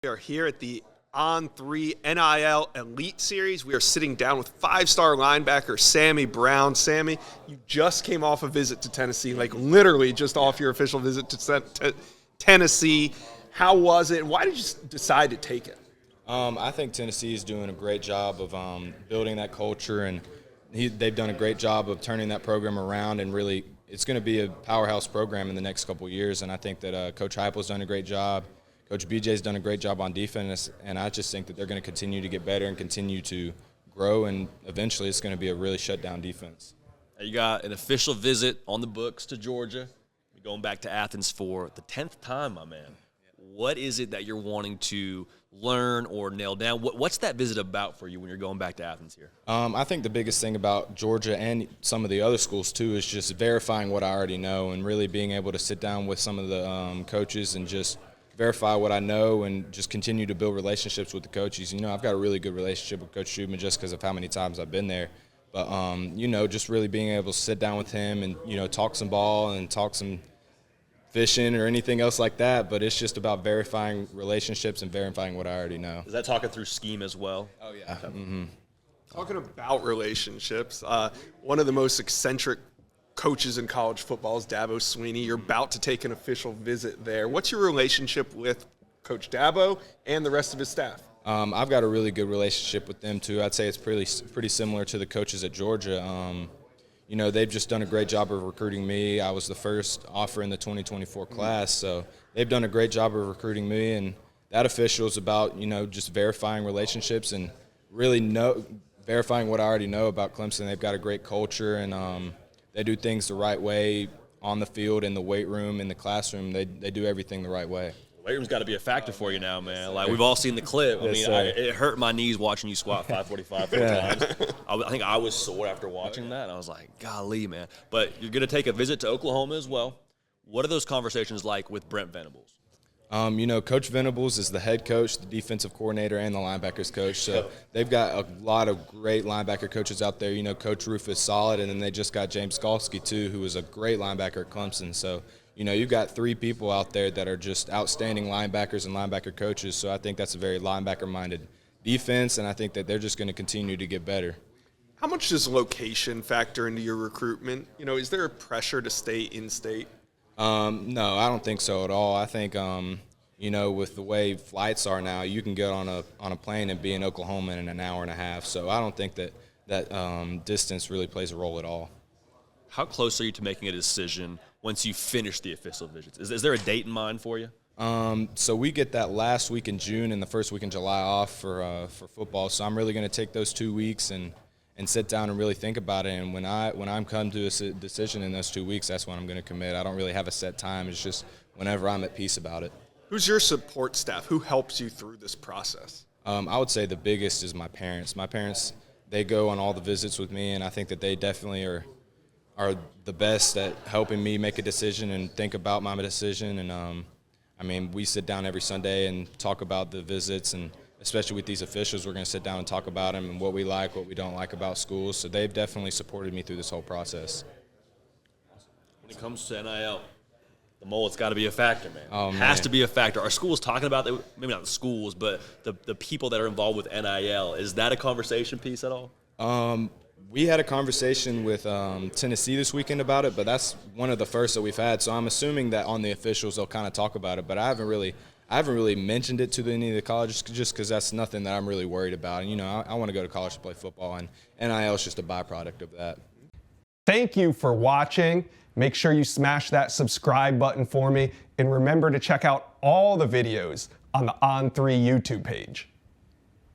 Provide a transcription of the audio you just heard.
We are here at the On3 NIL Elite Series. We are sitting down with five-star linebacker Sammy Brown. Sammy, you just came off a visit to Tennessee, like literally just off your official visit to Tennessee. How was it? Why did you decide to take it? I think Tennessee is doing a great job of building that culture, and they've done a great job of turning that program around, and really it's going to be a powerhouse program in the next couple of years. And I think that Coach Heupel's done a great job. Coach BJ's done a great job on defense, and I just think that they're going to continue to get better and continue to grow, and eventually it's going to be a really shutdown defense. You got an official visit on the books to Georgia. You're going back to Athens for the 10th time, my man. What is it that you're wanting to learn or nail down? What's that visit about for you when you're going back to Athens here? I think the biggest thing about Georgia and some of the other schools too is just verifying what I already know, and really being able to sit down with some of the coaches and just verify what I know and just continue to build relationships with the coaches. You know, I've got a really good relationship with Coach Schubman just because of how many times I've been there. But, you know, just really being able to sit down with him and, you know, talk some ball and talk some fishing or anything else like that. But it's just about verifying relationships and verifying what I already know. Is that talking through scheme as well? Oh, yeah. Mm-hmm. Talking about relationships, one of the most eccentric coaches in college football is Dabo Swinney. You're about to take an official visit there. What's your relationship with Coach Dabo and the rest of his staff? I've got a really good relationship with them too. I'd say it's pretty similar to the coaches at Georgia. You know, they've just done a great job of recruiting me. I was the first offer in the 2024 class, so they've done a great job of recruiting me. And that official is about, you know, just verifying relationships and really verifying what I already know about Clemson. They've got a great culture, and they do things the right way on the field, in the weight room, in the classroom. They do everything the right way. The weight room's got to be a factor for you now, man. Like, we've all seen the clip. Yes, it hurt my knees watching you squat 545 four times. I think I was sore after watching that. And I was like, golly, man. But you're going to take a visit to Oklahoma as well. What are those conversations like with Brent Venables? You know, Coach Venables is the head coach, the defensive coordinator, and the linebackers coach. So they've got a lot of great linebacker coaches out there. You know, Coach Roof is solid, and then they just got James Skalski, too, who is a great linebacker at Clemson. So, you know, you've got three people out there that are just outstanding linebackers and linebacker coaches. So I think that's a very linebacker-minded defense, and I think that they're just going to continue to get better. How much does location factor into your recruitment? You know, is there a pressure to stay in-state? No, I don't think so at all. I think, you know, with the way flights are now, you can get on a plane and be in Oklahoma in an hour and a half. So I don't think that distance really plays a role at all. How close are you to making a decision once you finish the official visits? Is there a date in mind for you? So we get that last week in June and the first week in July off for football. So I'm really going to take those 2 weeks and sit down and really think about it. And when I'm come to a decision in those 2 weeks, that's when I'm going to commit. I don't really have a set time. It's just whenever I'm at peace about it. Who's your support staff? Who helps you through this process? I would say the biggest is my parents. My parents, they go on all the visits with me, and I think that they definitely are the best at helping me make a decision and think about my decision. And, I mean, we sit down every Sunday and talk about the visits, and especially with these officials, we're going to sit down and talk about them and what we like, what we don't like about schools. So they've definitely supported me through this whole process. When it comes to NIL, the mullet's got to be a factor, man. Oh, it has to be a factor. Are schools talking about that? Maybe not the schools, but the people that are involved with NIL. Is that a conversation piece at all? We had a conversation with Tennessee this weekend about it, but that's one of the first that we've had. So I'm assuming that on the officials they'll kind of talk about it, but I haven't really mentioned it to any of the colleges just because that's nothing that I'm really worried about. And, you know, I want to go to college to play football, and NIL is just a byproduct of that. Thank you for watching. Make sure you smash that subscribe button for me, and remember to check out all the videos on the On3 YouTube page.